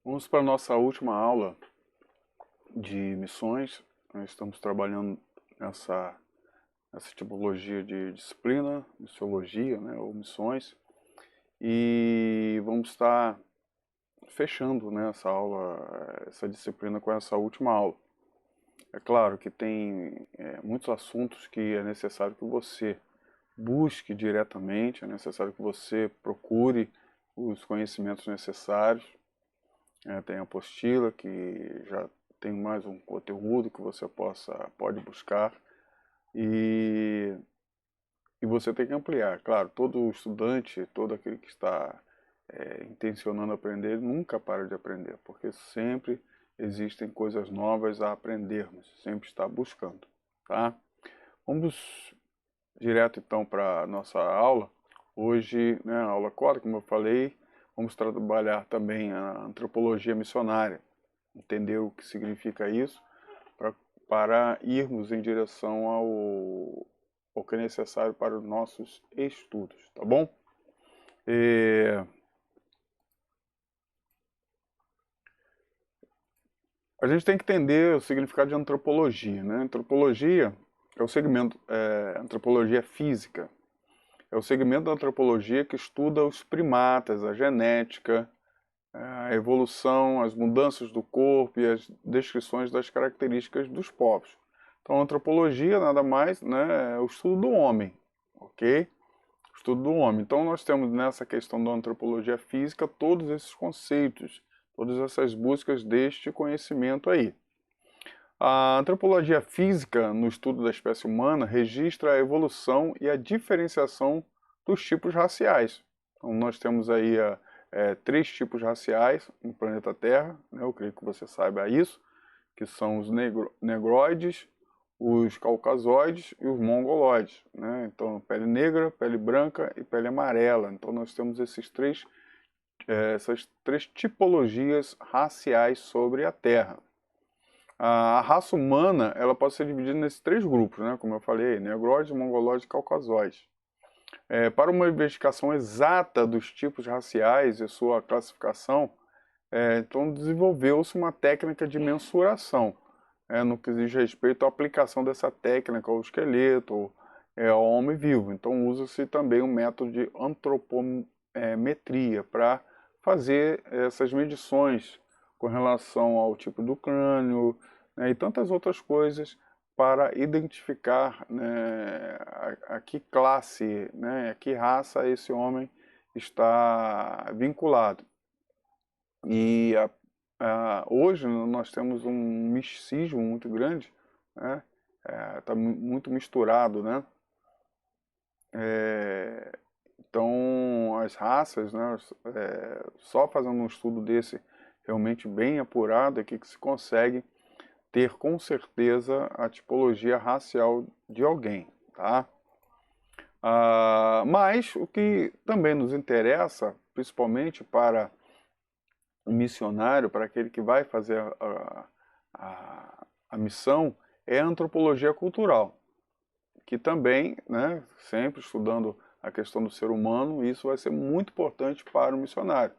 Vamos para a nossa última aula de missões. Nós estamos trabalhando nessa tipologia de disciplina, missiologia, né, ou missões, e vamos estar fechando, né, essa aula, essa disciplina com essa última aula. É claro que tem muitos assuntos que é necessário que você busque diretamente, é necessário que você procure os conhecimentos necessários. Tem a apostila, que já tem mais um conteúdo que você pode buscar, e, e você tem que ampliar. Claro, todo estudante, todo aquele que está intencionando aprender, nunca para de aprender, porque sempre existem coisas novas a aprendermos, sempre está buscando, tá? Vamos direto então para a nossa aula. Hoje, né, a aula 4, como eu falei, vamos trabalhar também a antropologia missionária, entender o que significa isso, para irmos em direção ao que é necessário para os nossos estudos, tá bom? A gente tem que entender o significado de antropologia, né? Antropologia é o segmento, antropologia física, é o segmento da antropologia que estuda os primatas, a genética, a evolução, as mudanças do corpo e as descrições das características dos povos. Então, a antropologia nada mais, né, é o estudo do homem, ok? O estudo do homem. Então, nós temos nessa questão da antropologia física todos esses conceitos, todas essas buscas deste conhecimento aí. A antropologia física, no estudo da espécie humana, registra a evolução e a diferenciação dos tipos raciais. Então, nós temos aí três tipos raciais no planeta Terra, né? Eu creio que você saiba isso, que são os negroides, os caucasoides e os mongoloides, né? Então, pele negra, pele branca e pele amarela. Então, nós temos essas três tipologias raciais sobre a Terra. A raça humana, ela pode ser dividida nesses três grupos, né? Como eu falei, negroides, mongoloides e caucasoides. Para uma investigação exata dos tipos raciais e sua classificação, então desenvolveu-se uma técnica de mensuração, no que diz respeito à aplicação dessa técnica ao esqueleto, ao homem vivo. Então usa-se também o método de antropometria para fazer essas medições com relação ao tipo do crânio, né, e tantas outras coisas para identificar, né, a que classe, né, a que raça esse homem está vinculado. E hoje nós temos um misticismo muito grande, né? Tá muito misturado, né? Então as raças, né? Só fazendo um estudo desse realmente bem apurado é que se consegue ter com certeza a tipologia racial de alguém, tá? Mas o que também nos interessa, principalmente para o missionário, para aquele que vai fazer a missão, é a antropologia cultural, que também, né, sempre estudando a questão do ser humano, isso vai ser muito importante para o missionário.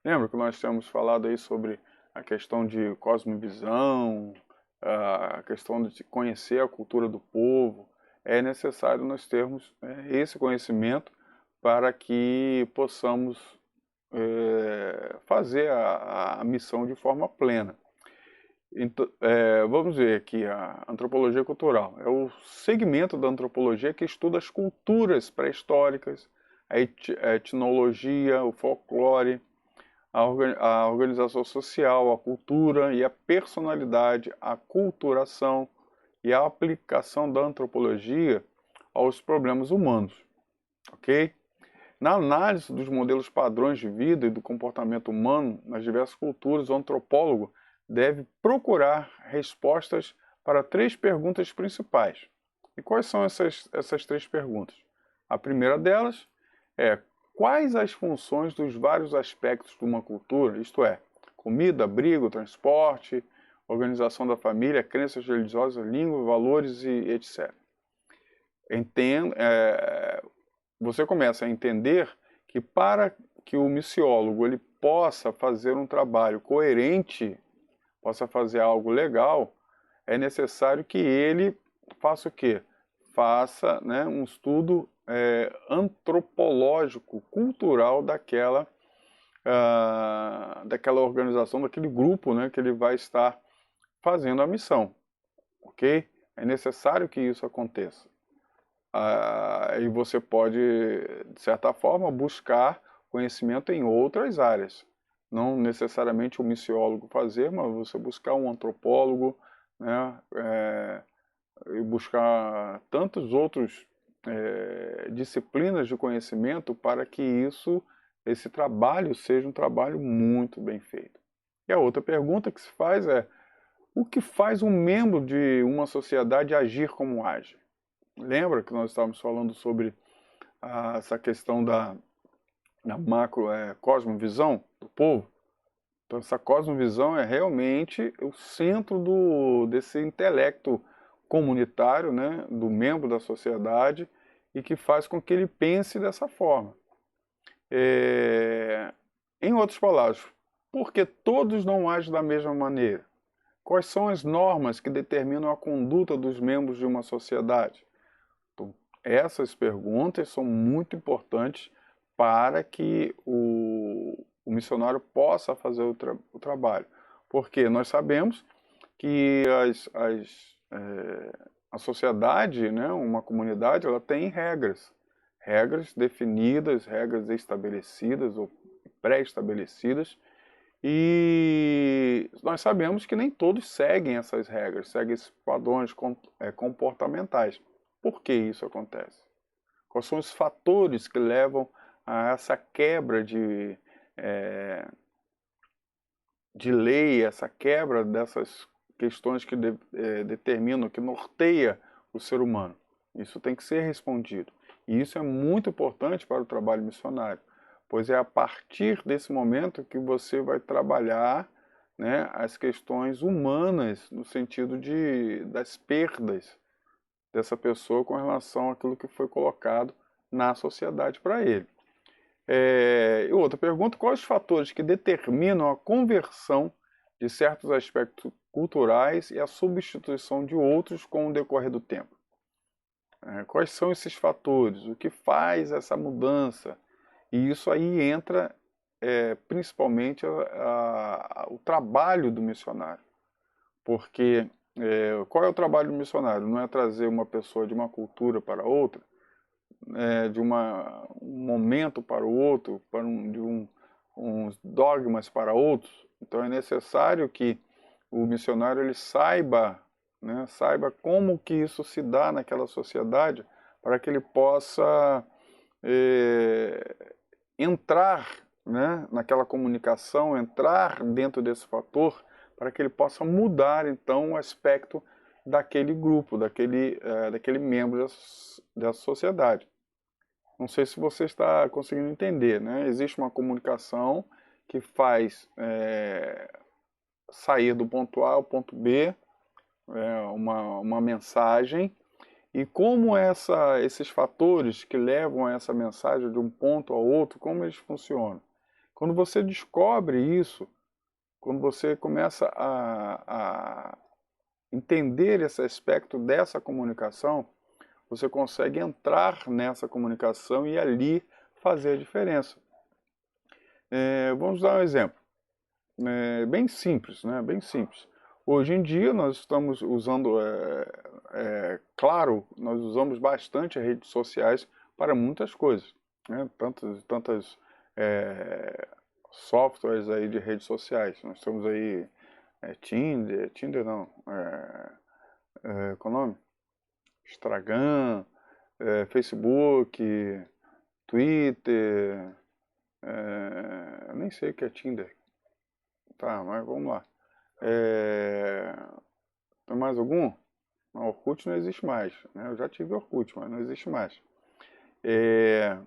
Lembra que nós temos falado aí sobre a questão de cosmovisão, a questão de conhecer a cultura do povo? É necessário nós termos esse conhecimento para que possamos fazer a missão de forma plena. Então, vamos ver aqui a antropologia cultural. É o segmento da antropologia que estuda as culturas pré-históricas, a etnologia, o folclore, a organização social, a cultura e a personalidade, a culturação e a aplicação da antropologia aos problemas humanos, ok? Na análise dos modelos padrões de vida e do comportamento humano nas diversas culturas, o antropólogo deve procurar respostas para três perguntas principais. E quais são essas três perguntas? A primeira delas é: quais as funções dos vários aspectos de uma cultura, isto é, comida, abrigo, transporte, organização da família, crenças religiosas, língua, valores e etc. Você começa a entender que para que o missiólogo ele possa fazer um trabalho coerente, possa fazer algo legal, é necessário que ele faça o quê? Faça, né, um estudo antropológico, cultural daquela organização, daquele grupo, né, que ele vai estar fazendo a missão, ok? É necessário que isso aconteça. E você pode, de certa forma, buscar conhecimento em outras áreas. Não necessariamente um missiólogo fazer, mas você buscar um antropólogo, né, e buscar tantos outros disciplinas de conhecimento para que esse trabalho seja um trabalho muito bem feito. E a outra pergunta que se faz é: o que faz um membro de uma sociedade agir como age? Lembra que nós estávamos falando sobre essa questão da macro cosmovisão do povo? Então essa cosmovisão é realmente o centro desse intelecto comunitário, né, do membro da sociedade, e que faz com que ele pense dessa forma. Em outras palavras, por que todos não agem da mesma maneira? Quais são as normas que determinam a conduta dos membros de uma sociedade? Então, essas perguntas são muito importantes para que o missionário possa fazer o trabalho. Porque nós sabemos que a sociedade, né, uma comunidade, ela tem regras. Regras definidas, regras estabelecidas ou pré-estabelecidas. E nós sabemos que nem todos seguem essas regras, seguem esses padrões comportamentais. Por que isso acontece? Quais são os fatores que levam a essa quebra de lei, essa quebra dessas questões que determinam, que norteia o ser humano? Isso tem que ser respondido. E isso é muito importante para o trabalho missionário, pois é a partir desse momento que você vai trabalhar, né, as questões humanas, no sentido das perdas dessa pessoa com relação àquilo que foi colocado na sociedade para ele. E outra pergunta: quais os fatores que determinam a conversão de certos aspectos culturais e a substituição de outros com o decorrer do tempo? Quais são esses fatores? O que faz essa mudança? E isso aí entra principalmente o trabalho do missionário. Porque qual é o trabalho do missionário? Não é trazer uma pessoa de uma cultura para outra, de um momento para o outro, uns dogmas para outros. Então é necessário que o missionário ele saiba, né, saiba como que isso se dá naquela sociedade, para que ele possa entrar, né, naquela comunicação, entrar dentro desse fator, para que ele possa mudar então o aspecto daquele grupo, daquele membro dessa sociedade. Não sei se você está conseguindo entender, né? Existe uma comunicação que faz sair do ponto A ao ponto B, uma mensagem, e como esses fatores que levam a essa mensagem de um ponto ao outro, como eles funcionam. Quando você descobre isso, quando você começa a entender esse aspecto dessa comunicação, você consegue entrar nessa comunicação e ali fazer a diferença. Vamos dar um exemplo. Bem simples, né? Bem simples. Hoje em dia nós estamos usando, claro, nós usamos bastante as redes sociais para muitas coisas, né? Tantas softwares aí de redes sociais. Nós temos aí Tinder não, qual é o nome? Instagram, Facebook, Twitter, eu nem sei o que é Tinder. Tá, mas vamos lá. Tem mais algum? Não, Orkut não existe mais, né? Eu já tive Orkut, mas não existe mais.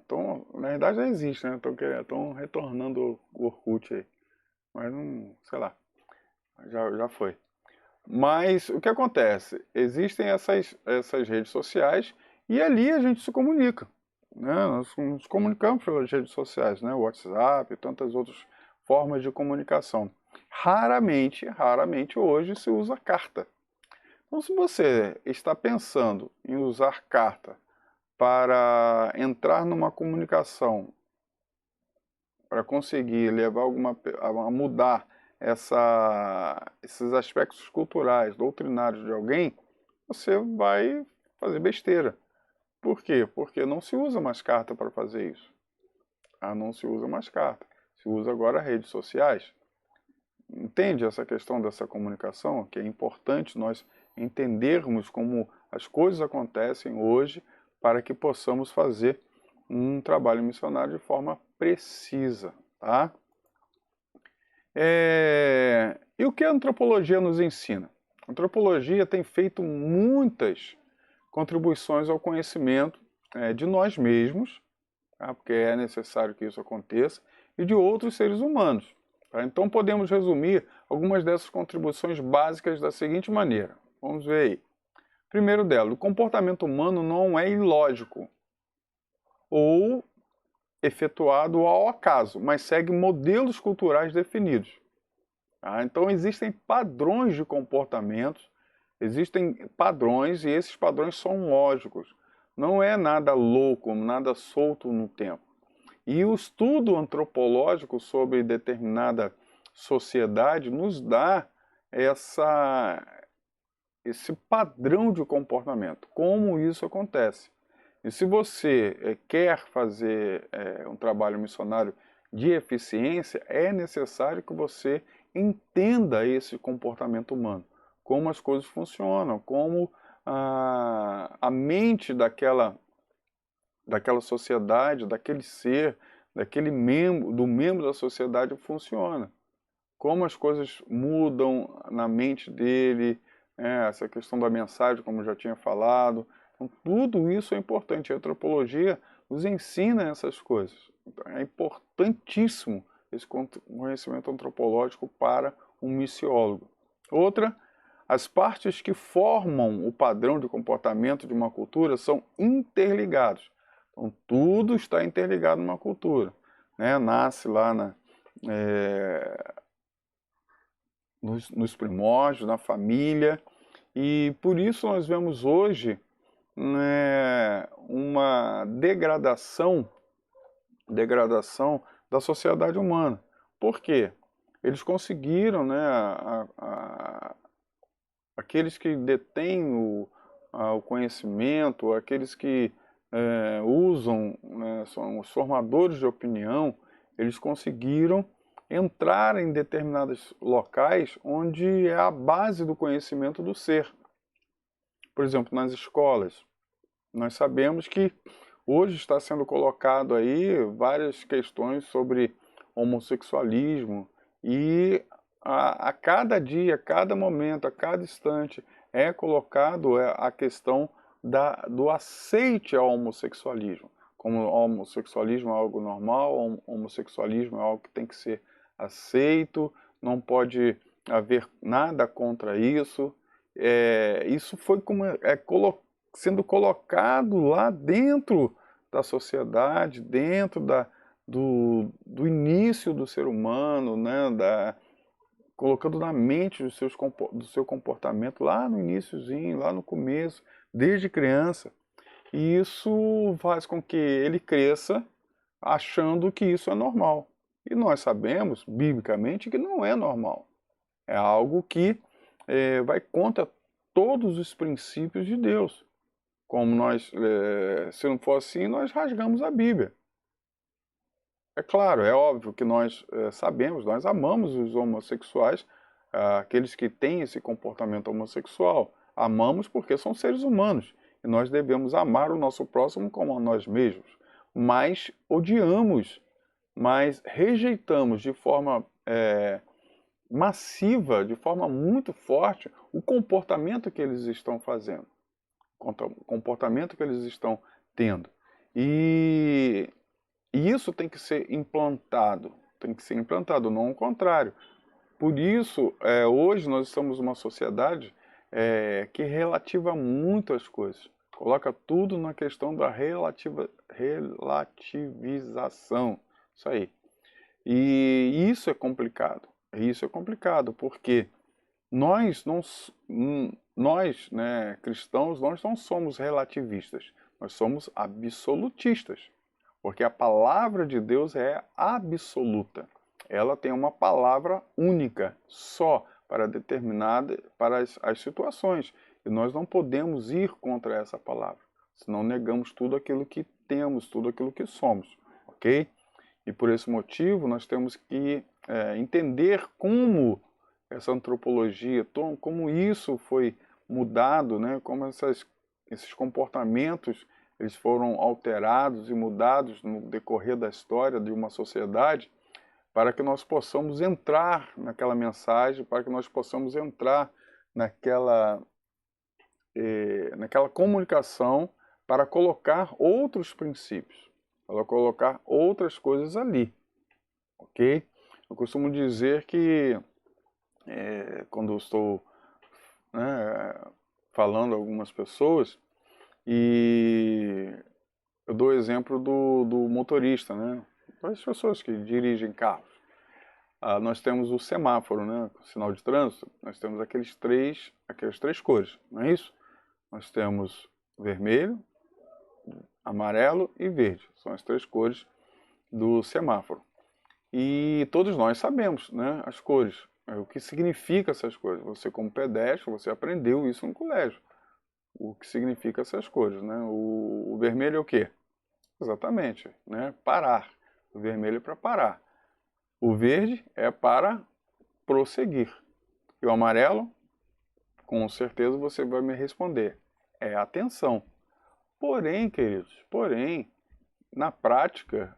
Então, na verdade já existe, né? Estão retornando o Orkut aí. Mas não, sei lá, já foi. Mas o que acontece? Existem essas redes sociais e ali a gente se comunica, né? Nós nos comunicamos pelas redes sociais, né? WhatsApp, tantas outras formas de comunicação. Raramente hoje se usa carta. Então, se você está pensando em usar carta para entrar numa comunicação, para conseguir levar a mudar esses aspectos culturais, doutrinários de alguém, você vai fazer besteira. Por quê? Porque não se usa mais carta para fazer isso. Não se usa mais carta. Se usa agora redes sociais. Entende essa questão dessa comunicação? Que é importante nós entendermos como as coisas acontecem hoje para que possamos fazer um trabalho missionário de forma precisa, tá? E o que a antropologia nos ensina? A antropologia tem feito muitas contribuições ao conhecimento de nós mesmos, tá? Porque é necessário que isso aconteça, e de outros seres humanos. Tá? Então podemos resumir algumas dessas contribuições básicas da seguinte maneira. Vamos ver aí. Primeiro dela, o comportamento humano não é ilógico ou efetuado ao acaso, mas segue modelos culturais definidos. Tá? Então existem padrões de comportamentos, existem padrões e esses padrões são lógicos. Não é nada louco, nada solto no tempo. E o estudo antropológico sobre determinada sociedade nos dá esse padrão de comportamento, como isso acontece. E se você quer fazer um trabalho missionário de eficiência, é necessário que você entenda esse comportamento humano, como as coisas funcionam, como a mente daquela sociedade, daquele ser, do membro da sociedade funciona. Como as coisas mudam na mente dele, essa questão da mensagem, como eu já tinha falado. Então, tudo isso é importante. A antropologia nos ensina essas coisas. Então, é importantíssimo esse conhecimento antropológico para um missiólogo. Outra, as partes que formam o padrão de comportamento de uma cultura são interligados. Então, tudo está interligado numa cultura. Né? Nasce lá nos primórdios, na família, e por isso nós vemos hoje uma degradação da sociedade humana. Por quê? Eles conseguiram, aqueles que detêm o conhecimento, aqueles que usam, são os formadores de opinião, eles conseguiram entrar em determinados locais onde é a base do conhecimento do ser. Por exemplo, nas escolas. Nós sabemos que hoje está sendo colocado aí várias questões sobre homossexualismo e a cada dia, a cada momento, a cada instante é colocado a questão do aceite ao homossexualismo. Como o homossexualismo é algo normal, o homossexualismo é algo que tem que ser aceito, não pode haver nada contra isso. Isso foi sendo colocado lá dentro da sociedade, dentro do início do ser humano, colocando na mente do seu comportamento lá no iniciozinho, lá no começo, desde criança. E isso faz com que ele cresça achando que isso é normal. E nós sabemos, biblicamente, que não é normal. É algo que vai contra todos os princípios de Deus. Como se não for assim, nós rasgamos a Bíblia. É claro, é óbvio que nós sabemos, nós amamos os homossexuais, aqueles que têm esse comportamento homossexual. Amamos porque são seres humanos. E nós devemos amar o nosso próximo como a nós mesmos. Mas odiamos, mas rejeitamos de forma massiva, de forma muito forte, o comportamento que eles estão fazendo. O comportamento que eles estão tendo. E isso tem que ser implantado, não o contrário. Por isso, hoje nós estamos numa sociedade que relativa muito as coisas. Coloca tudo na questão da relativização. Isso aí. E isso é complicado. Isso é complicado, porque nós, não, nós, né, cristãos, nós não somos relativistas, nós somos absolutistas, porque a palavra de Deus é absoluta. Ela tem uma palavra única, só para determinada, para as situações. E nós não podemos ir contra essa palavra, senão negamos tudo aquilo que temos, tudo aquilo que somos, ok? E por esse motivo nós temos que entender como essa antropologia, como isso foi mudado, né? Como esses comportamentos eles foram alterados e mudados no decorrer da história de uma sociedade, para que nós possamos entrar naquela mensagem, para que nós possamos entrar naquela, naquela comunicação para colocar outros princípios, para colocar outras coisas ali, ok? Eu costumo dizer que quando eu estou, né, falando a algumas pessoas, e eu dou o exemplo do motorista, né? Para as pessoas que dirigem carros. Nós temos o semáforo, né? O sinal de trânsito, nós temos aquelas três cores, não é isso? Nós temos vermelho, amarelo e verde. São as três cores do semáforo. E todos nós sabemos, né, as cores. O que significa essas cores? Você, como pedestre, você aprendeu isso no colégio. O que significa essas cores, né? O vermelho é o quê? Exatamente, né? Parar. O vermelho é para parar. O verde é para prosseguir. E o amarelo, com certeza você vai me responder, é atenção. Porém, queridos, na prática,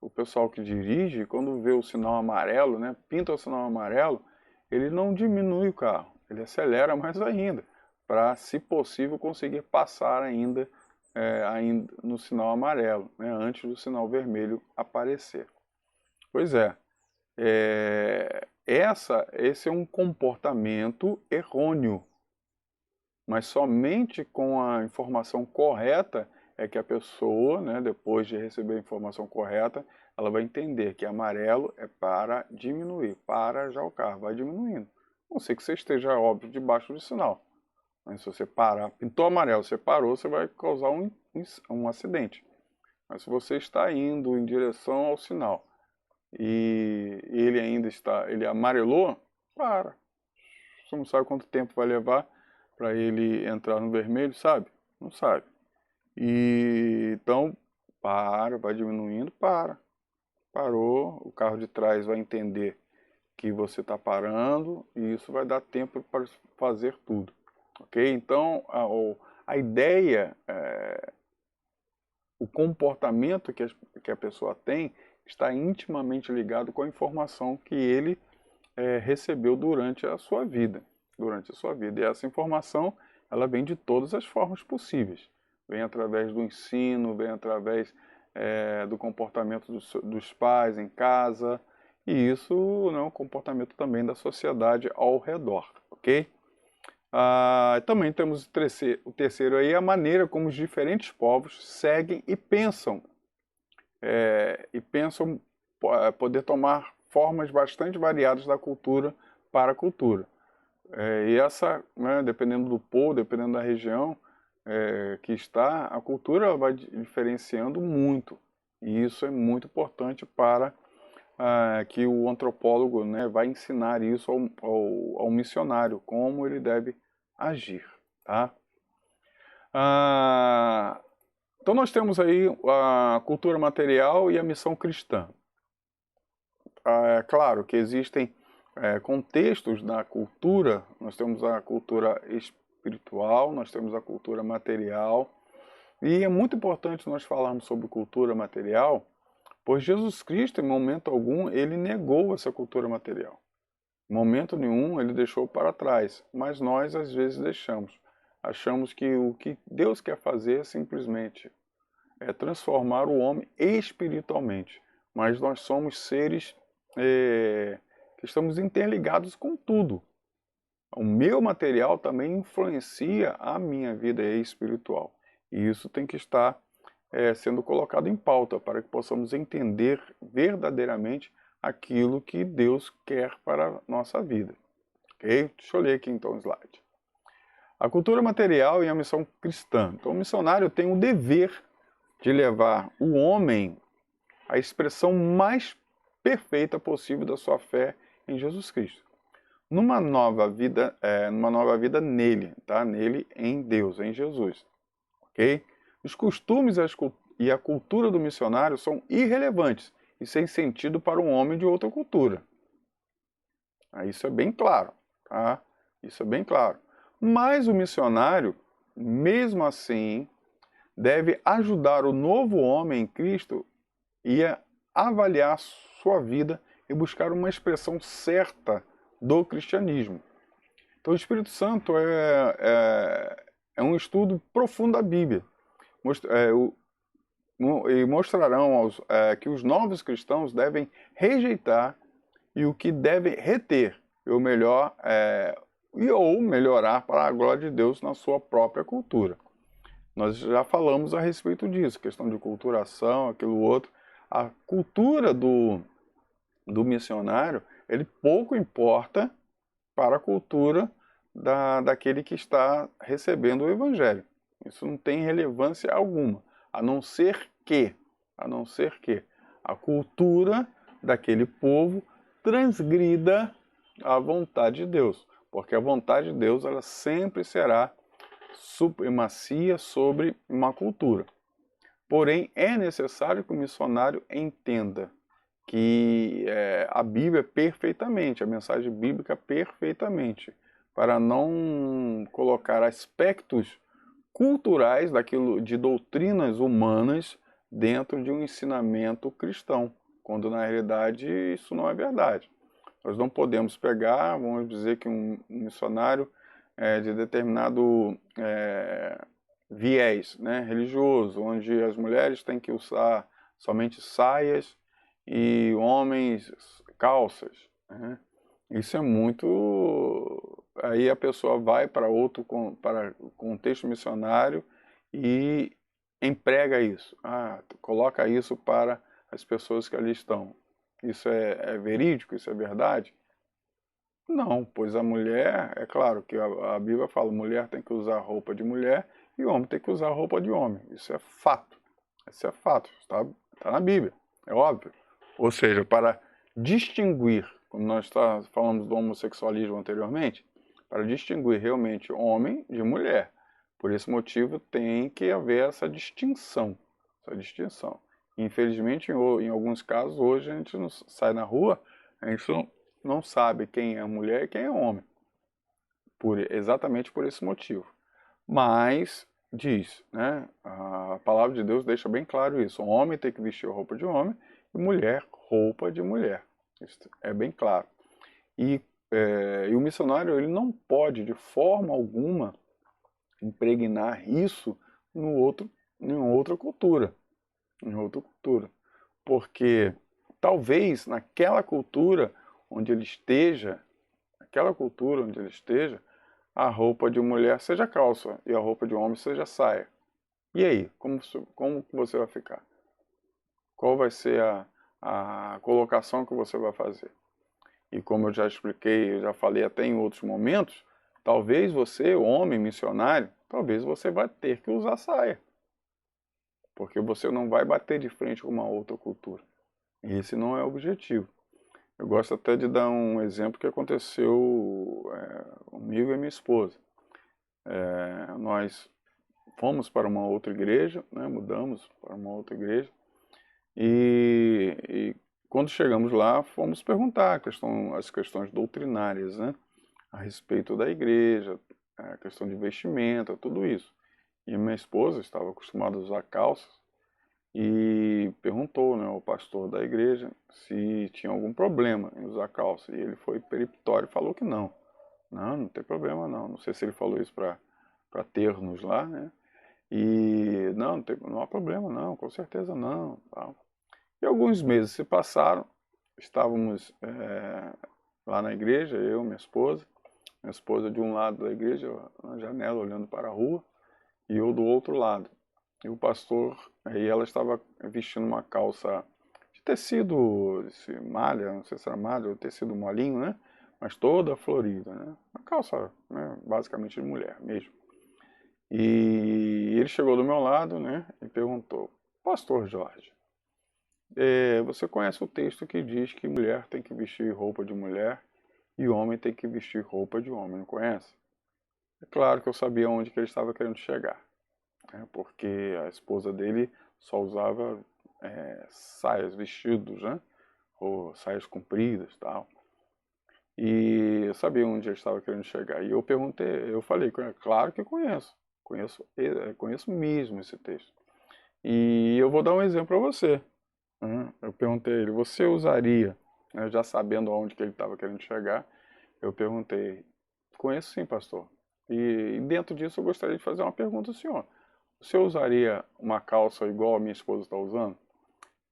o pessoal que dirige, quando vê o sinal amarelo, né, pinta o sinal amarelo, ele não diminui o carro, ele acelera mais ainda, para, se possível, conseguir passar ainda, ainda no sinal amarelo, né, antes do sinal vermelho aparecer. Pois é, esse é um comportamento errôneo, mas somente com a informação correta é que a pessoa, né, depois de receber a informação correta, ela vai entender que amarelo é para diminuir, para já o carro vai diminuindo. A não ser que você esteja, óbvio, debaixo do sinal. Mas se você parar, pintou amarelo, você parou, você vai causar um acidente. Mas se você está indo em direção ao sinal e ele ainda está, ele amarelou, para. Você não sabe quanto tempo vai levar para ele entrar no vermelho, sabe? Não sabe. E então, vai diminuindo, parou, o carro de trás vai entender que você está parando e isso vai dar tempo para fazer tudo, ok? Então, a ideia, o comportamento que a pessoa tem está intimamente ligado com a informação que ele recebeu durante a sua vida, E essa informação, ela vem de todas as formas possíveis. Vem através do ensino, vem através do comportamento dos pais em casa, e isso não é um comportamento também da sociedade ao redor, ok? Também temos o terceiro aí, a maneira como os diferentes povos seguem e pensam poder tomar formas bastante variadas da cultura para a cultura. E essa, né, dependendo do povo, dependendo da região que está, a cultura vai diferenciando muito. E isso é muito importante para que o antropólogo, né, vai ensinar isso ao missionário, como ele deve agir. Tá? Então nós temos aí a cultura material e a missão cristã. É claro que existem contextos da cultura, nós temos a cultura espiritual, nós temos a cultura material, e é muito importante nós falarmos sobre cultura material, pois Jesus Cristo, em momento algum, ele negou essa cultura material. Em momento nenhum ele deixou para trás, mas nós às vezes deixamos. Achamos que o que Deus quer fazer é simplesmente transformar o homem espiritualmente, mas nós somos seres que estamos interligados com tudo. O meu material também influencia a minha vida espiritual. E isso tem que estar sendo colocado em pauta para que possamos entender verdadeiramente aquilo que Deus quer para a nossa vida. Ok? Deixa eu ler aqui então o slide. A cultura material e a missão cristã. Então o missionário tem o dever de levar o homem à expressão mais perfeita possível da sua fé em Jesus Cristo. Numa nova vida nele, tá? Nele, em Deus, em Jesus. Ok? Os costumes e a cultura do missionário são irrelevantes e sem sentido para um homem de outra cultura. Isso é bem claro, tá? Isso é bem claro. Mas o missionário, mesmo assim, deve ajudar o novo homem em Cristo e a avaliar sua vida e buscar uma expressão certa do cristianismo. Então o Espírito Santo é um estudo profundo da Bíblia. E mostrarão que os novos cristãos devem rejeitar e o que devem reter, ou melhorar para a glória de Deus na sua própria cultura. Nós já falamos a respeito disso, questão de culturação, aquilo outro. A cultura do missionário, ele pouco importa para a cultura daquele que está recebendo o evangelho. Isso não tem relevância alguma, a não ser que a cultura daquele povo transgrida a vontade de Deus, porque a vontade de Deus ela sempre será supremacia sobre uma cultura. Porém, é necessário que o missionário entenda que a Bíblia perfeitamente, a mensagem bíblica perfeitamente, para não colocar aspectos culturais daquilo de doutrinas humanas dentro de um ensinamento cristão, quando na realidade isso não é verdade. Nós não podemos pegar, vamos dizer que um missionário de determinado viés, né, religioso, onde as mulheres têm que usar somente saias e homens calças. Né? Isso é muito... Aí a pessoa vai para contexto missionário e emprega isso. Coloca isso para as pessoas que ali estão. Isso é verídico? Isso é verdade? Não, pois a mulher, é claro que a Bíblia fala, mulher tem que usar roupa de mulher e homem tem que usar roupa de homem. Isso é fato. Isso é fato. Está na Bíblia. É óbvio. Ou seja, para distinguir, como nós falamos do homossexualismo anteriormente, para distinguir realmente homem de mulher. Por esse motivo tem que haver essa distinção. Infelizmente, em alguns casos, hoje a gente não sai na rua, a gente não sabe quem é mulher e quem é homem. Exatamente por esse motivo. Mas diz, né, a palavra de Deus deixa bem claro isso. O homem tem que vestir roupa de homem e mulher roupa de mulher. Isso é bem claro. E o missionário ele não pode de forma alguma impregnar isso em outra cultura. Porque talvez naquela cultura onde ele esteja, a roupa de mulher seja calça e a roupa de homem seja saia. E aí, como você vai ficar? Qual vai ser a colocação que você vai fazer? E como eu já expliquei, eu já falei até em outros momentos, talvez você, homem missionário, talvez você vai ter que usar saia. Porque você não vai bater de frente com uma outra cultura. E esse não é o objetivo. Eu gosto até de dar um exemplo que aconteceu comigo e minha esposa. Nós fomos para uma outra igreja, né, mudamos para uma outra igreja, e quando chegamos lá, fomos perguntar as questões doutrinárias, né, a respeito da igreja, a questão de vestimenta, tudo isso. E minha esposa estava acostumada a usar calças e perguntou, né, ao pastor da igreja se tinha algum problema em usar calça. E ele foi peremptório e falou que não. Não tem problema não. Não sei se ele falou isso para ter-nos lá, né? E não há problema não, com certeza não. Tal. E alguns meses se passaram, estávamos lá na igreja, eu, minha esposa de um lado da igreja, na janela, olhando para a rua, e eu do outro lado. E o pastor, aí ela estava vestindo uma calça de tecido, esse malha, não sei se era malha ou tecido molinho, né? Mas toda florida, né? Uma calça, né? Basicamente de mulher mesmo. E ele chegou do meu lado, né? E perguntou: Pastor Jorge, você conhece o texto que diz que mulher tem que vestir roupa de mulher e homem tem que vestir roupa de homem, não conhece? É claro que eu sabia onde que ele estava querendo chegar, né? Porque a esposa dele só usava saias, vestidos, né? Ou saias compridas, tal. E eu sabia onde ele estava querendo chegar. E eu perguntei, eu falei, claro que conheço, conheço mesmo esse texto. E eu vou dar um exemplo para você. Eu perguntei a ele, você usaria, né, já sabendo aonde que ele estava querendo chegar, eu perguntei, conheço sim, pastor. E dentro disso eu gostaria de fazer uma pergunta ao senhor. Você usaria uma calça igual a minha esposa está usando?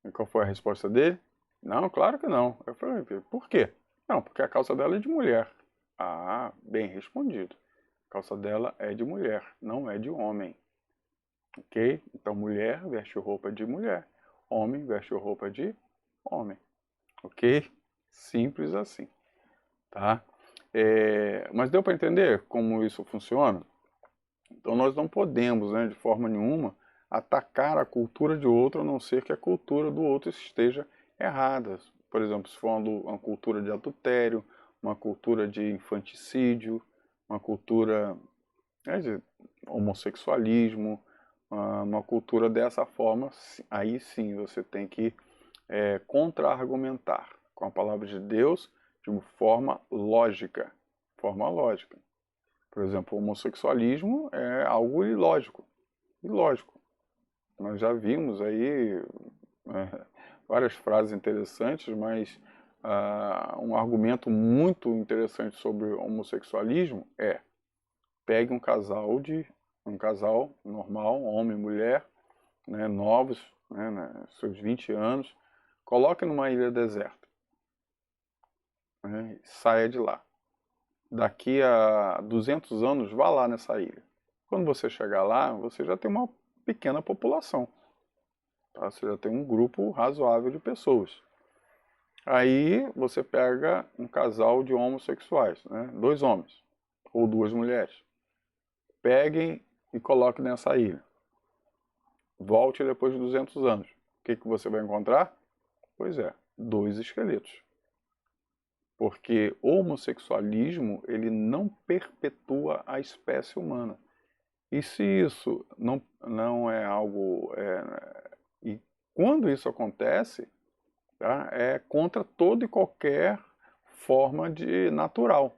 E qual foi a resposta dele? Não, claro que não. Eu falei, por quê? Não, porque a calça dela é de mulher. Ah, bem respondido. A calça dela é de mulher, não é de homem. Ok? Então mulher veste roupa de mulher, homem veste roupa de homem. Ok? Simples assim, tá? Mas deu para entender como isso funciona? Então nós não podemos, né, de forma nenhuma, atacar a cultura de outro, a não ser que a cultura do outro esteja errada. Por exemplo, se for uma cultura de adultério, uma cultura de infanticídio, uma cultura, né, de homossexualismo, uma cultura dessa forma, aí sim você tem que contra-argumentar com a palavra de Deus de uma forma lógica. Forma lógica. Por exemplo, o homossexualismo é algo ilógico. Ilógico. Nós já vimos aí várias frases interessantes, mas um argumento muito interessante sobre o homossexualismo é: pegue um casal normal, homem e mulher, né, novos, né, seus 20 anos, coloque numa ilha deserta, né, saia de lá. Daqui a 200 anos, vá lá nessa ilha. Quando você chegar lá, você já tem uma pequena população. Tá? Você já tem um grupo razoável de pessoas. Aí você pega um casal de homossexuais, né? 2 homens ou 2 mulheres. Peguem e coloquem nessa ilha. Volte depois de 200 anos. O que você vai encontrar? Pois é, 2 esqueletos. Porque o homossexualismo ele não perpetua a espécie humana. E se isso não é algo... e quando isso acontece, tá, é contra toda e qualquer forma de natural.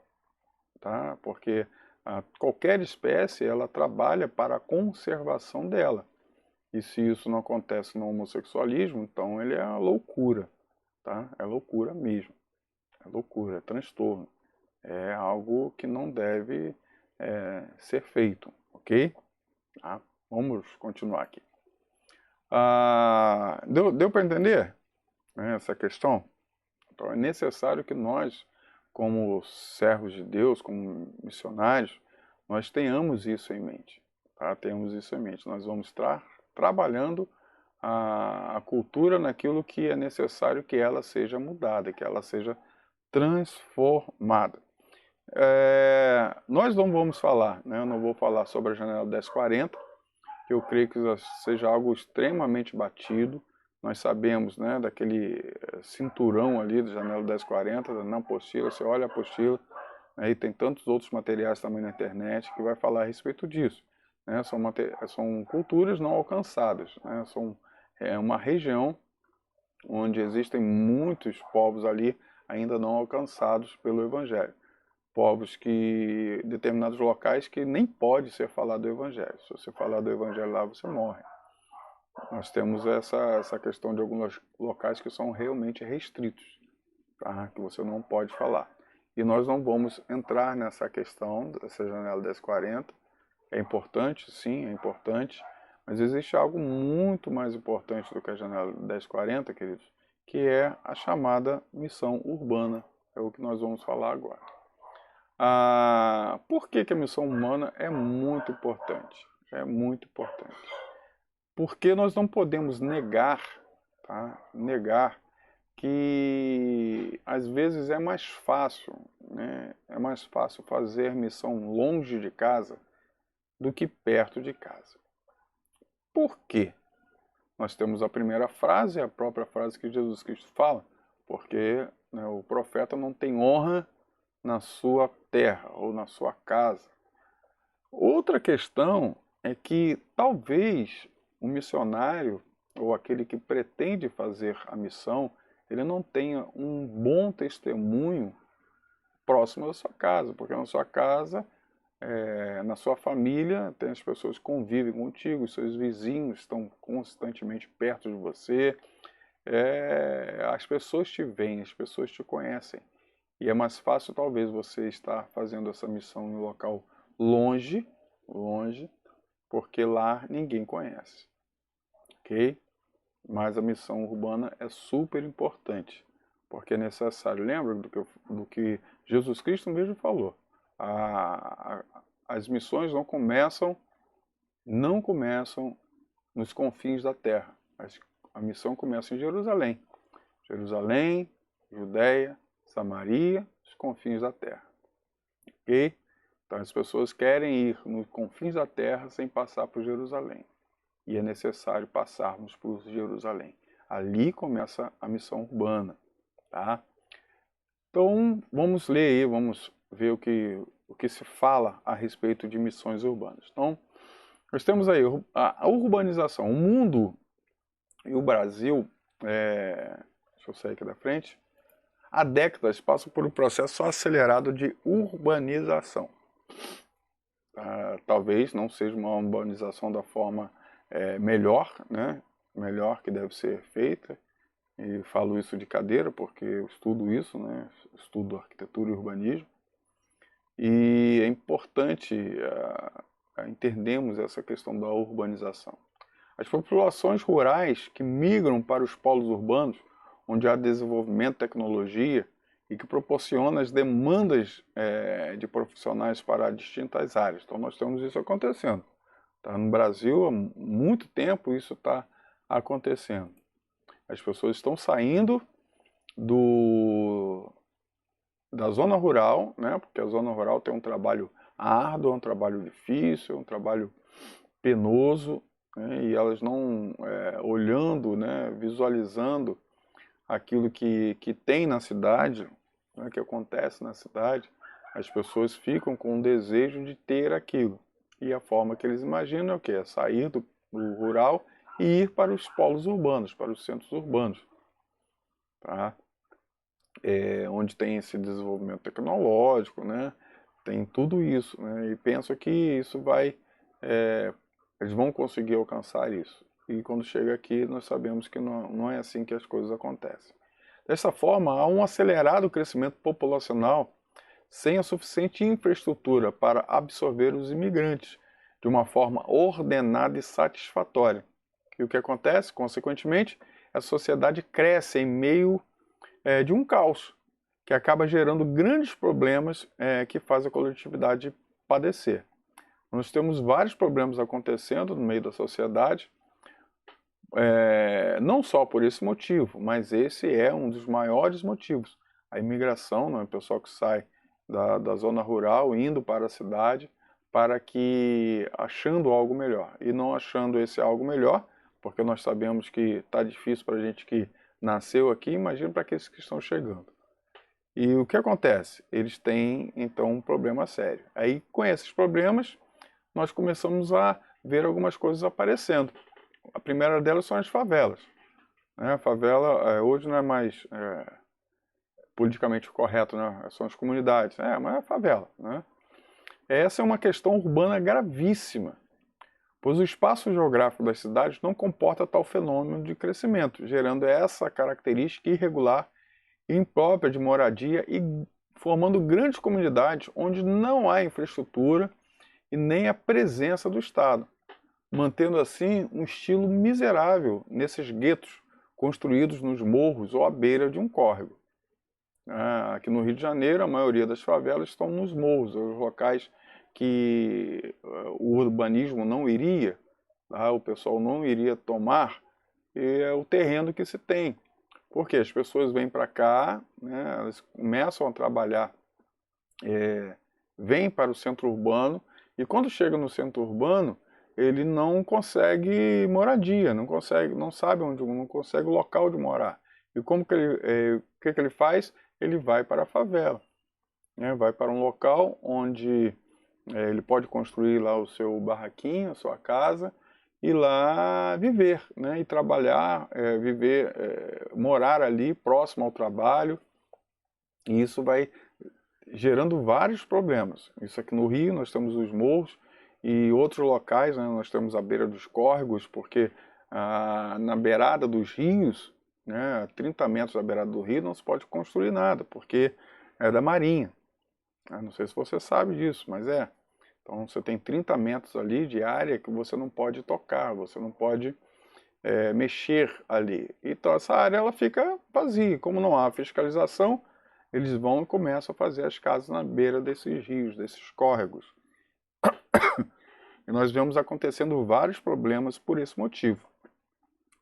Tá? Porque qualquer espécie ela trabalha para a conservação dela. E se isso não acontece no homossexualismo, então ele é loucura. Tá? É loucura mesmo. É loucura, é transtorno. É algo que não deve ser feito, ok? Tá? Vamos continuar aqui. Deu para entender, né, essa questão? Então é necessário que nós, como servos de Deus, como missionários, nós tenhamos isso em mente. Tá? Tenhamos isso em mente. Nós vamos estar trabalhando a cultura naquilo que é necessário que ela seja mudada, que ela seja transformada. Nós não vamos falar, né? Eu não vou falar sobre a janela 1040, que eu creio que seja algo extremamente batido. Nós sabemos, né, daquele cinturão ali da janela 1040, da apostila, você olha a apostila, aí tem tantos outros materiais também na internet que vai falar a respeito disso. Né? São culturas não alcançadas, né? É uma região onde existem muitos povos ali ainda não alcançados pelo Evangelho. Povos que, determinados locais que nem pode ser falado do Evangelho. Se você falar do Evangelho lá, você morre. Nós temos essa questão de alguns locais que são realmente restritos, tá? Que você não pode falar. E nós não vamos entrar nessa questão, dessa janela 1040. É importante, sim, é importante, mas existe algo muito mais importante do que a janela 1040, queridos, que é a chamada missão urbana. É o que nós vamos falar agora. Por que a missão humana é muito importante? É muito importante. Porque nós não podemos negar, tá? Negar que às vezes é mais fácil, né? É mais fácil fazer missão longe de casa do que perto de casa. Por quê? Nós temos a primeira frase, a própria frase que Jesus Cristo fala, porque, né, o profeta não tem honra na sua terra ou na sua casa. Outra questão é que talvez o missionário ou aquele que pretende fazer a missão, ele não tenha um bom testemunho próximo da sua casa, porque na sua casa, na sua família, tem as pessoas que convivem contigo, os seus vizinhos estão constantemente perto de você, as pessoas te veem, as pessoas te conhecem. E é mais fácil talvez você estar fazendo essa missão em um local longe, porque lá ninguém conhece, ok? Mas a missão urbana é super importante, porque é necessário. Lembra do que Jesus Cristo mesmo falou? As missões não começam nos confins da terra. A missão começa em Jerusalém. Jerusalém, Judéia, Samaria, os confins da terra. Ok? Então as pessoas querem ir nos confins da terra sem passar por Jerusalém. E é necessário passarmos por Jerusalém. Ali começa a missão urbana. Tá? Então vamos ler aí, vamos ver o que se fala a respeito de missões urbanas. Então, nós temos aí a urbanização. O mundo e o Brasil, deixa eu sair aqui da frente, há décadas passam por um processo acelerado de urbanização. Talvez não seja uma urbanização da forma melhor, né? Melhor que deve ser feita, e falo isso de cadeira porque eu estudo isso, né? Estudo arquitetura e urbanismo, e é importante entendermos essa questão da urbanização. As populações rurais que migram para os polos urbanos, onde há desenvolvimento, tecnologia, e que proporciona as demandas de profissionais para distintas áreas. Então nós temos isso acontecendo. Tá? No Brasil, há muito tempo isso está acontecendo. As pessoas estão saindo da zona rural, né? Porque a zona rural tem um trabalho árduo, um trabalho difícil, um trabalho penoso, né? E elas não olhando, né, visualizando aquilo que tem na cidade, né, que acontece na cidade, as pessoas ficam com o desejo de ter aquilo. E a forma que eles imaginam é o quê? É sair do rural e ir para os polos urbanos, para os centros urbanos. Tá? Onde tem esse desenvolvimento tecnológico, né? Tem tudo isso, né? E penso que isso eles vão conseguir alcançar isso. E quando chega aqui, nós sabemos que não é assim que as coisas acontecem. Dessa forma, há um acelerado crescimento populacional sem a suficiente infraestrutura para absorver os imigrantes de uma forma ordenada e satisfatória. E o que acontece, consequentemente, a sociedade cresce em meio de um caos, que acaba gerando grandes problemas que faz a coletividade padecer. Nós temos vários problemas acontecendo no meio da sociedade, não só por esse motivo, mas esse é um dos maiores motivos. A imigração, né, o pessoal que sai da zona rural indo para a cidade para que achando algo melhor. E não achando esse algo melhor, porque nós sabemos que está difícil para a gente que nasceu aqui, imagina para aqueles que estão chegando. E o que acontece? Eles têm, então, um problema sério. Aí, com esses problemas, nós começamos a ver algumas coisas aparecendo. A primeira delas são as favelas. A favela hoje não é mais politicamente correto, né? São as comunidades. Mas é a favela. Né? Essa é uma questão urbana gravíssima, pois o espaço geográfico das cidades não comporta tal fenômeno de crescimento, gerando essa característica irregular e imprópria de moradia e formando grandes comunidades onde não há infraestrutura e nem a presença do Estado, mantendo assim um estilo miserável nesses guetos construídos nos morros ou à beira de um córrego. Aqui no Rio de Janeiro, a maioria das favelas estão nos morros, os locais que o urbanismo não iria, o pessoal não iria tomar, o terreno que se tem, Porque as pessoas vêm para cá, né, elas começam a trabalhar, vêm para o centro urbano, e quando chega no centro urbano, ele não consegue moradia, não sabe onde, não consegue o local de morar. E como que o que ele faz? Ele vai para a favela, né? Vai para um local onde ele pode construir lá o seu barraquinho, a sua casa, e lá viver, né? E trabalhar, viver, morar ali próximo ao trabalho, e isso vai gerando vários problemas. Isso aqui no Rio, nós temos os morros e outros locais, né, nós temos a beira dos córregos, porque na beirada dos rios, né, 30 metros da beirada do rio, não se pode construir nada, porque é da Marinha. Não sei se você sabe disso, mas é. Então você tem 30 metros ali de área que você não pode tocar, você não pode mexer ali. Então essa área ela fica vazia. Como não há fiscalização, eles vão e começam a fazer as casas na beira desses rios, desses córregos. E nós vemos acontecendo vários problemas por esse motivo.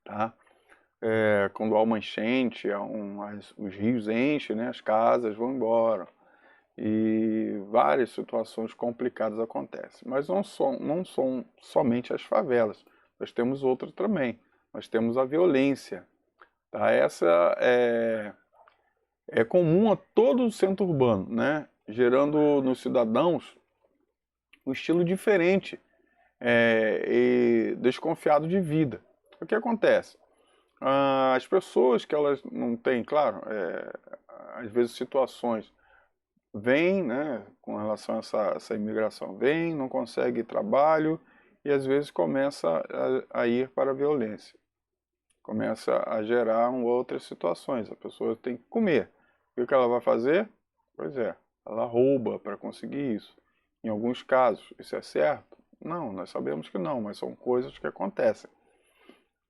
Tá? Quando há uma enchente, os rios enchem, né, as casas vão embora. E várias situações complicadas acontecem. Mas não são somente as favelas. Nós temos outras também. Nós temos a violência. Tá? Essa é comum a todo o centro urbano, né? Gerando nos cidadãos um estilo diferente e desconfiado de vida. O que acontece? As pessoas que elas não têm, claro, às vezes situações vêm, né, com relação a essa imigração, vêm, não consegue trabalho e às vezes começa a ir para a violência. Começa a gerar outras situações. A pessoa tem que comer. E o que ela vai fazer? Pois é, ela rouba para conseguir isso. Em alguns casos, isso é certo? Não, nós sabemos que não, mas são coisas que acontecem.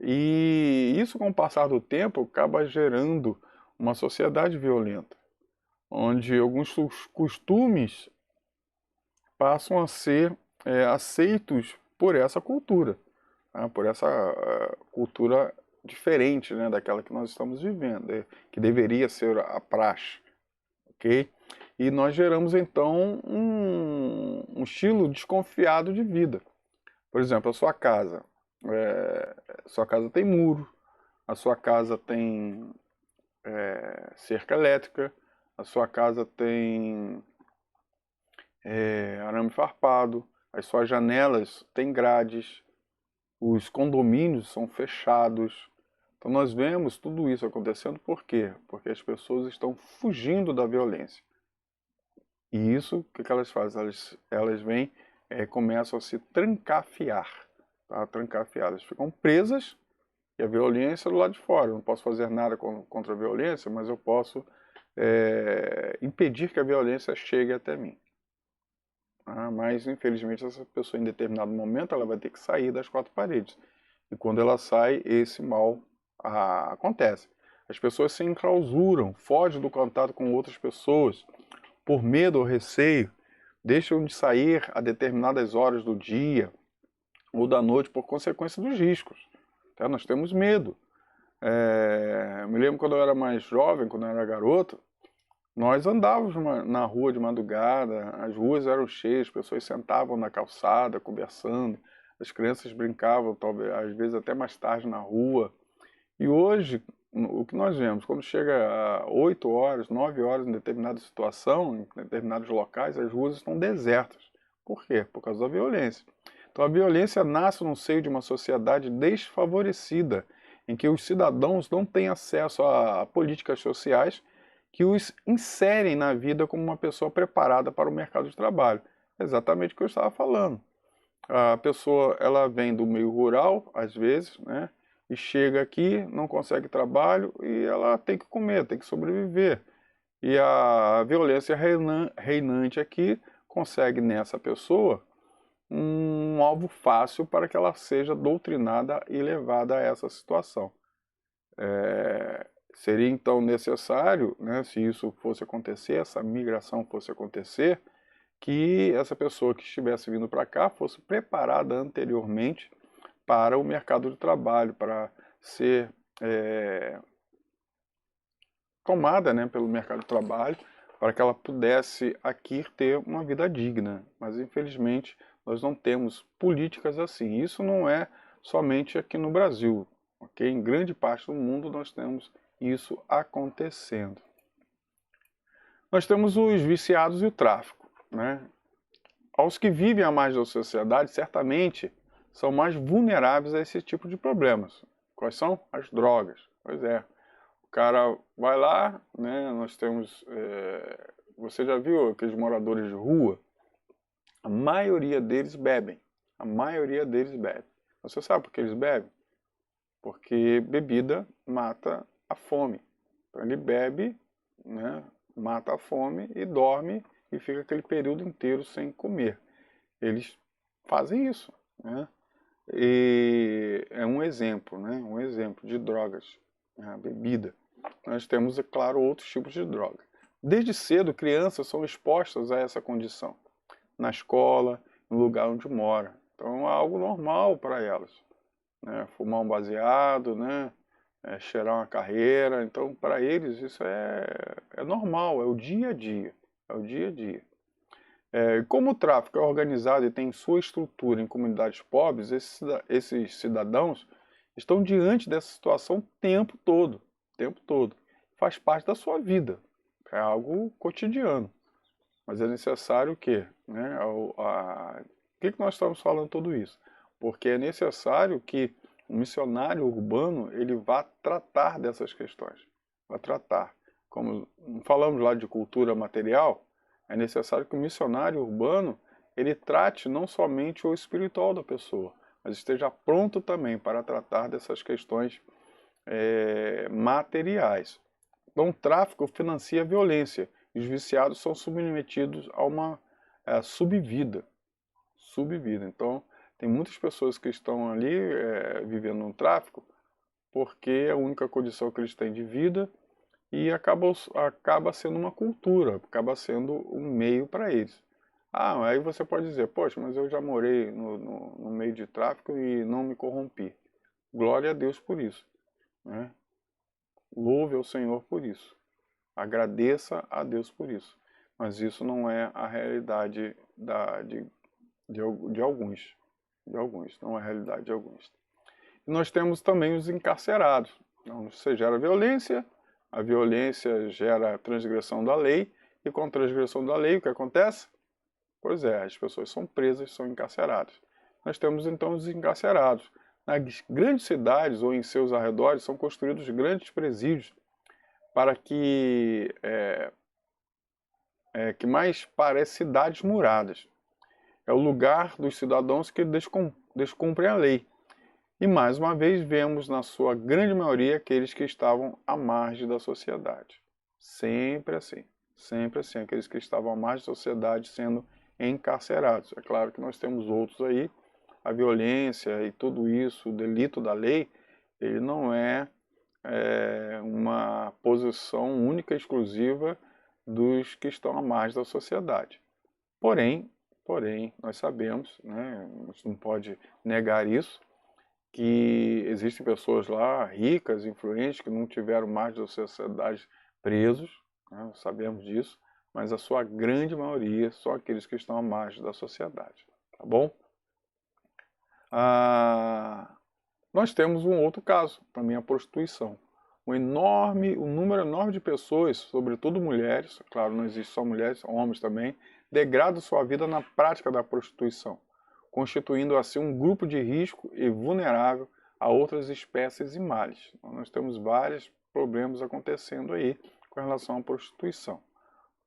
E isso, com o passar do tempo, acaba gerando uma sociedade violenta, onde alguns costumes passam a ser aceitos por essa cultura, né? Por essa cultura diferente, né, daquela que nós estamos vivendo, que deveria ser a praxe, ok? E nós geramos então um estilo desconfiado de vida. Por exemplo, a sua casa tem muro, a sua casa tem cerca elétrica, a sua casa tem arame farpado, as suas janelas têm grades, os condomínios são fechados. Então nós vemos tudo isso acontecendo por quê? Porque as pessoas estão fugindo da violência. E isso, o que elas fazem? Elas vêm, começam a se trancafiar. Tá? Trancafiar. Elas ficam presas e a violência do lado de fora. Eu não posso fazer nada contra a violência, mas eu posso impedir que a violência chegue até mim. Mas, infelizmente, essa pessoa, em determinado momento, ela vai ter que sair das quatro paredes. E quando ela sai, esse mal acontece. As pessoas se enclausuram, fogem do contato com outras pessoas, por medo ou receio, deixam de sair a determinadas horas do dia ou da noite por consequência dos riscos. Tá? Nós temos medo. Me lembro quando eu era mais jovem, quando eu era garoto, nós andávamos na rua de madrugada, as ruas eram cheias, as pessoas sentavam na calçada conversando, as crianças brincavam, talvez, às vezes até mais tarde na rua. E hoje, o que nós vemos, quando chega a 8 horas, 9 horas em determinada situação, em determinados locais, as ruas estão desertas. Por quê? Por causa da violência. Então a violência nasce no seio de uma sociedade desfavorecida, em que os cidadãos não têm acesso a políticas sociais que os inserem na vida como uma pessoa preparada para o mercado de trabalho. É exatamente o que eu estava falando. A pessoa ela vem do meio rural, às vezes, né? E chega aqui, não consegue trabalho e ela tem que comer, tem que sobreviver. E a violência reinante aqui consegue nessa pessoa um alvo fácil para que ela seja doutrinada e levada a essa situação. Seria então necessário, né, se isso fosse acontecer, essa migração fosse acontecer, que essa pessoa que estivesse vindo para cá fosse preparada anteriormente para o mercado de trabalho, para ser tomada, né, pelo mercado de trabalho, para que ela pudesse aqui ter uma vida digna. Mas infelizmente nós não temos políticas assim. Isso não é somente aqui no Brasil, ok? Em grande parte do mundo nós temos isso acontecendo. Nós temos os viciados e o tráfico, né? Aos que vivem à margem da sociedade, certamente são mais vulneráveis a esse tipo de problemas. Quais são? As drogas. Pois é. O cara vai lá, né? Nós temos. Você já viu aqueles moradores de rua? A maioria deles bebem. A maioria deles bebe. Você sabe por que eles bebem? Porque bebida mata a fome. Então ele bebe, né? Mata a fome e dorme e fica aquele período inteiro sem comer. Eles fazem isso, né? E é um exemplo, né? Um exemplo de drogas, né? A bebida. Nós temos, é claro, outros tipos de droga. Desde cedo, crianças são expostas a essa condição, na escola, no lugar onde mora. Então é algo normal para elas, né? Fumar um baseado, né? Cheirar uma carreira. Então, para eles, isso é normal, é o dia a dia. É o dia a dia. Como o tráfico é organizado e tem sua estrutura em comunidades pobres, esses cidadãos estão diante dessa situação o tempo todo. O tempo todo. Faz parte da sua vida. É algo cotidiano. Mas é necessário o quê? Né? Por que nós estamos falando tudo isso? Porque é necessário que o missionário urbano ele vá tratar dessas questões. Vá tratar. Como falamos lá de cultura material, é necessário que o missionário urbano ele trate não somente o espiritual da pessoa, mas esteja pronto também para tratar dessas questões materiais. Então, o tráfico financia a violência e os viciados são submetidos a uma subvida. Subvida. Então, tem muitas pessoas que estão ali vivendo no tráfico porque é a única condição que eles têm de vida e acaba sendo uma cultura, acaba sendo um meio para eles. Ah, aí você pode dizer, poxa, mas eu já morei no meio de tráfico e não me corrompi. Glória a Deus por isso, né? Louve ao Senhor por isso. Agradeça a Deus por isso. Mas isso não é a realidade de alguns. De alguns, não é a realidade de alguns. E nós temos também os encarcerados. Então, você gera violência, a violência gera transgressão da lei, e com a transgressão da lei, o que acontece? Pois é, as pessoas são presas, são encarceradas. Nós temos então os encarcerados. Nas grandes cidades ou em seus arredores são construídos grandes presídios para que mais parece cidades muradas. É o lugar dos cidadãos que descumprem a lei. E mais uma vez vemos na sua grande maioria aqueles que estavam à margem da sociedade. Sempre assim, aqueles que estavam à margem da sociedade sendo encarcerados. É claro que nós temos outros aí, a violência e tudo isso, o delito da lei, ele não é uma posição única e exclusiva dos que estão à margem da sociedade. Porém, nós sabemos, né, a gente não pode negar isso, que existem pessoas lá ricas, influentes, que não tiveram margem da sociedade presos, né, sabemos disso, mas a sua grande maioria são aqueles que estão à margem da sociedade, tá bom? Nós temos um outro caso, também a prostituição. Um número enorme de pessoas, sobretudo mulheres, claro, não existe só mulheres, homens também, degradam sua vida na prática da prostituição, constituindo assim um grupo de risco e vulnerável a outras espécies e males. Então, nós temos vários problemas acontecendo aí com relação à prostituição.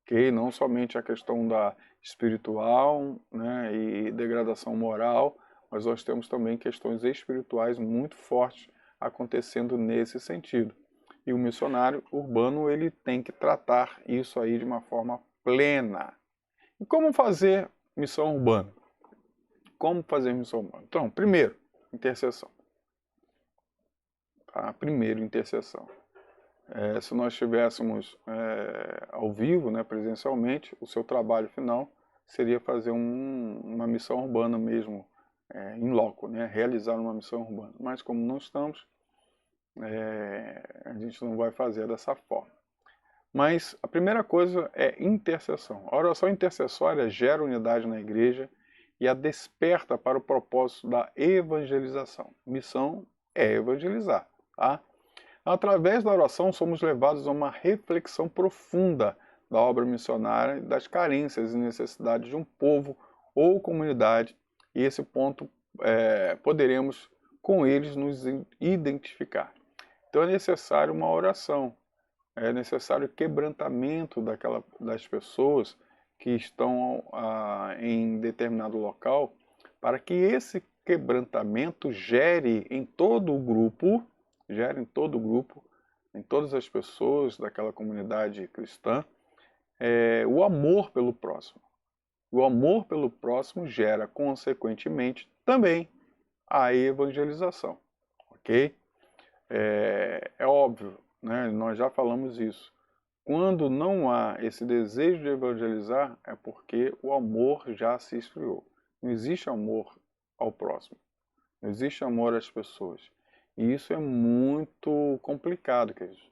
Okay? Não somente a questão da espiritual, né, e degradação moral, mas nós temos também questões espirituais muito fortes acontecendo nesse sentido. E o missionário urbano ele tem que tratar isso aí de uma forma plena. E como fazer missão urbana? Como fazer missão urbana? Então, primeiro, intercessão. Tá? Primeiro, intercessão. Se nós estivéssemos ao vivo, né, presencialmente, o seu trabalho final seria fazer uma missão urbana mesmo, em loco, né, realizar uma missão urbana. Mas como não estamos, a gente não vai fazer dessa forma. Mas a primeira coisa é intercessão. A oração intercessória gera unidade na igreja e a desperta para o propósito da evangelização. Missão é evangelizar, tá? Através da oração somos levados a uma reflexão profunda da obra missionária e das carências e necessidades de um povo ou comunidade, e esse ponto poderemos com eles nos identificar. Então é necessário uma oração, é necessário quebrantamento das pessoas que estão em determinado local, para que esse quebrantamento gere em todo o grupo, em todas as pessoas daquela comunidade cristã, o amor pelo próximo. O amor pelo próximo gera, consequentemente, também a evangelização, ok? É óbvio, né? Nós já falamos isso. Quando não há esse desejo de evangelizar, é porque o amor já se esfriou. Não existe amor ao próximo. Não existe amor às pessoas. E isso é muito complicado, queridos.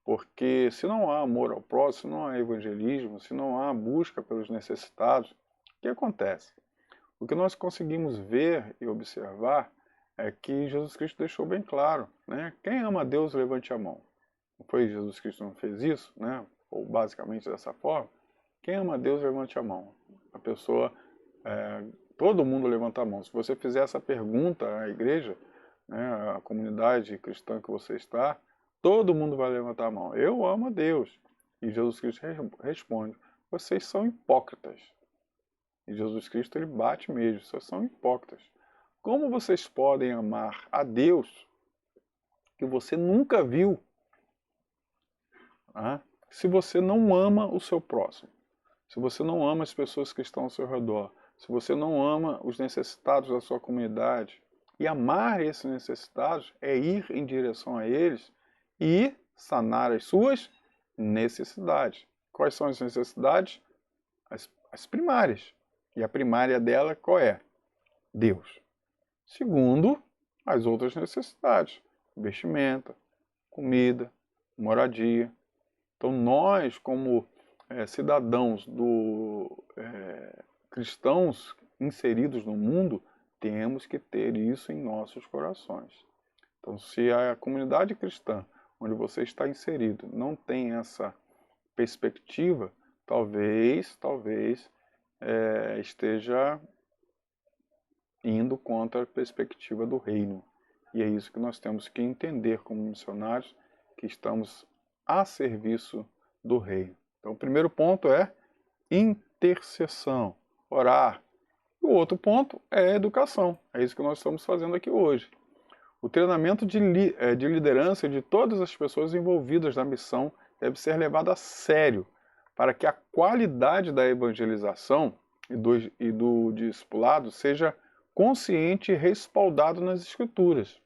Porque se não há amor ao próximo, se não há evangelismo, se não há busca pelos necessitados, o que acontece? O que nós conseguimos ver e observar é que Jesus Cristo deixou bem claro, né? Quem ama a Deus, levante a mão. Não foi Jesus Cristo não fez isso, né? Ou basicamente dessa forma. Quem ama a Deus, levante a mão. A pessoa, todo mundo levanta a mão. Se você fizer essa pergunta à igreja, né, à comunidade cristã que você está, todo mundo vai levantar a mão. Eu amo a Deus. E Jesus Cristo responde, vocês são hipócritas. E Jesus Cristo, ele bate mesmo, vocês são hipócritas. Como vocês podem amar a Deus que você nunca viu, se você não ama o seu próximo? Se você não ama as pessoas que estão ao seu redor, se você não ama os necessitados da sua comunidade, e amar esses necessitados é ir em direção a eles e sanar as suas necessidades. Quais são as necessidades? As primárias. E a primária dela qual é? Deus. Segundo, as outras necessidades. Vestimenta, comida, moradia. Então nós, como cidadãos cristãos inseridos no mundo, temos que ter isso em nossos corações. Então, se a comunidade cristã onde você está inserido não tem essa perspectiva, talvez esteja indo contra a perspectiva do reino. E é isso que nós temos que entender como missionários, que estamos a serviço do reino. Então, o primeiro ponto é intercessão, orar. O outro ponto é educação. É isso que nós estamos fazendo aqui hoje. O treinamento de liderança de todas as pessoas envolvidas na missão deve ser levado a sério para que a qualidade da evangelização e do discipulado seja consciente e respaldado nas Escrituras.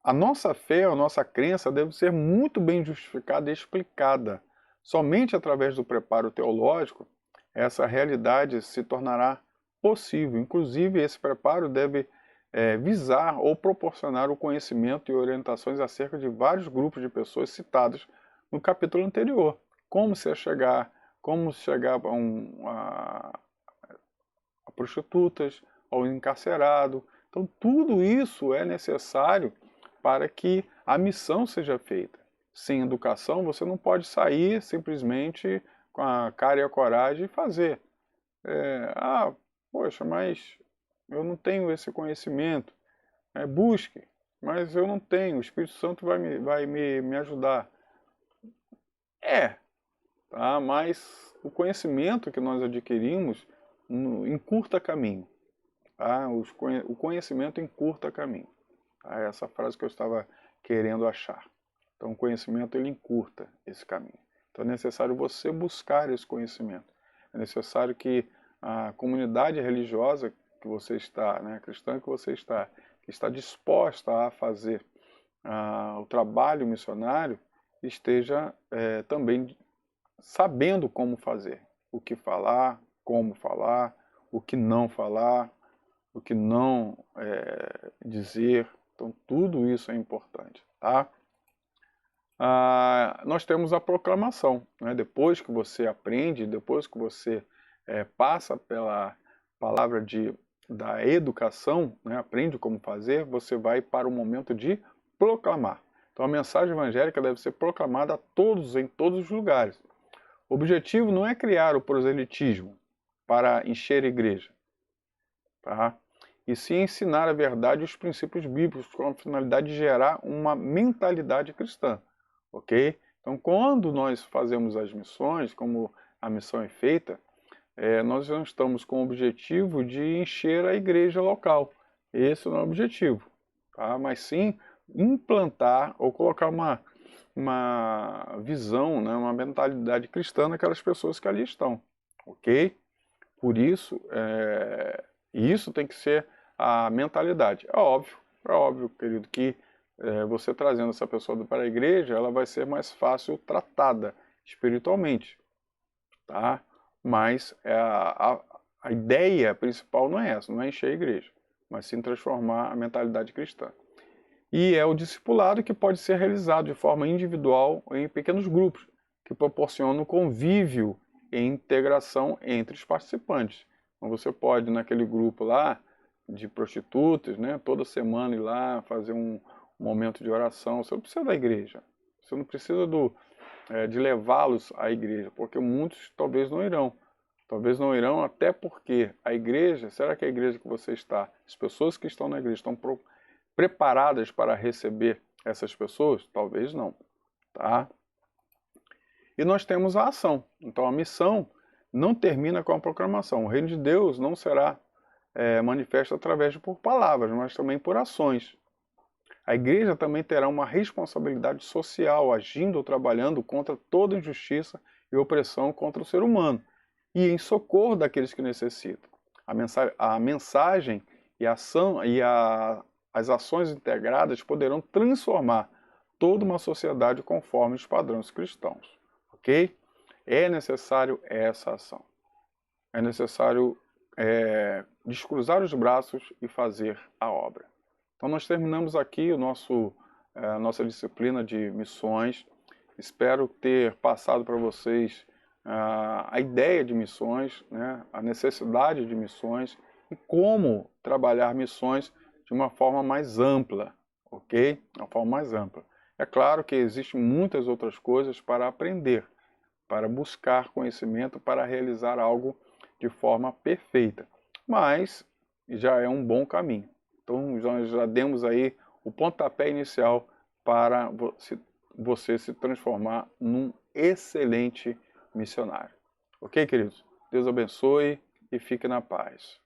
A nossa fé, a nossa crença deve ser muito bem justificada e explicada. Somente através do preparo teológico, essa realidade se tornará possível. Inclusive, esse preparo deve visar ou proporcionar o conhecimento e orientações acerca de vários grupos de pessoas citados no capítulo anterior. Como chegar a prostitutas, ao encarcerado. Então, tudo isso é necessário para que a missão seja feita. Sem educação, você não pode sair simplesmente com a cara e a coragem e fazer. Poxa, mas eu não tenho esse conhecimento. Busque, mas eu não tenho. O Espírito Santo vai me ajudar. Tá? Mas o conhecimento que nós adquirimos encurta caminho. Tá? O conhecimento encurta caminho. Tá? Essa frase que eu estava querendo achar. Então, o conhecimento ele encurta esse caminho. Então, é necessário você buscar esse conhecimento. É necessário que a comunidade religiosa que você está, né, cristã que está disposta a fazer o trabalho missionário, esteja também sabendo como fazer, o que falar, como falar, o que não falar, o que não dizer. Então, tudo isso é importante, tá? nós temos a proclamação, né? Depois que você aprende, depois que você passa pela palavra da educação, né? Aprende como fazer, você vai para o momento de proclamar. Então a mensagem evangélica deve ser proclamada a todos, em todos os lugares. O objetivo não é criar o proselitismo para encher a igreja, tá? E sim ensinar a verdade e os princípios bíblicos com a finalidade de gerar uma mentalidade cristã, ok? Então, quando nós fazemos as missões, como a missão é feita, nós não estamos com o objetivo de encher a igreja local. Esse não é o objetivo, tá? Mas sim implantar ou colocar uma visão, né, uma mentalidade cristã naquelas pessoas que ali estão, ok? Por isso, isso tem que ser a mentalidade. É óbvio, querido, que você trazendo essa pessoa para a igreja, ela vai ser mais fácil tratada espiritualmente, tá? Mas a ideia principal não é essa, não é encher a igreja, mas sim transformar a mentalidade cristã. E é o discipulado que pode ser realizado de forma individual ou em pequenos grupos, que proporcionam convívio e integração entre os participantes. Então você pode, naquele grupo lá, de prostitutas, né, toda semana ir lá fazer um momento de oração. Você não precisa da igreja, você não precisa de levá-los à igreja, porque muitos talvez não irão. Talvez não irão até porque a igreja, será que a igreja que você está, as pessoas que estão na igreja estão preparadas para receber essas pessoas? Talvez não, tá? E nós temos a ação. Então a missão não termina com a proclamação. O reino de Deus não será manifesto através por palavras, mas também por ações. A igreja também terá uma responsabilidade social, agindo ou trabalhando contra toda injustiça e opressão contra o ser humano, e em socorro daqueles que necessitam. A mensagem e a ação as ações integradas poderão transformar toda uma sociedade conforme os padrões cristãos, ok? É necessário essa ação. É necessário descruzar os braços e fazer a obra. Então nós terminamos aqui a nossa disciplina de missões. Espero ter passado para vocês a ideia de missões, né, a necessidade de missões e como trabalhar missões de uma forma mais ampla, ok? Uma forma mais ampla. É claro que existem muitas outras coisas para aprender, para buscar conhecimento, para realizar algo de forma perfeita, mas já é um bom caminho. Então nós já demos aí o pontapé inicial para você se transformar num excelente missionário. Ok, queridos? Deus abençoe e fique na paz.